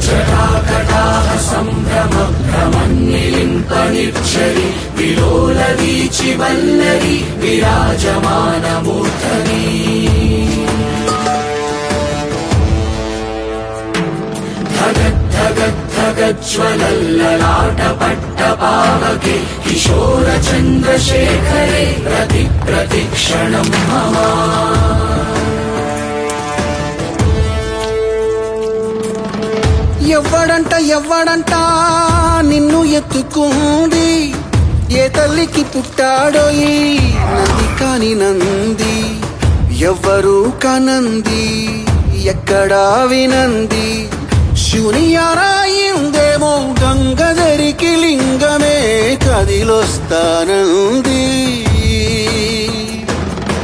జటాకటాహ సంభ్రమభ్రమన్నిలింపనిర్ఝరి విలోలవీచి వల్లరి విరాజమానమూర్ధని ధగద్ధగద్ధగజ్వలల్లలాటపట్టపావకే కిశోర చంద్రశేఖరే ప్రతి ప్రతిక్షణం మమ ఎవ్వడంట నిన్ను ఎత్తుకుంది ఏ తల్లికి పుట్టాడో ఈ నంది కాని నంది ఎవ్వరూ కానంది ఎక్కడా వినంది శూన్యారాయిందేమో గంగధరికి లింగమే కదిలొస్తానంది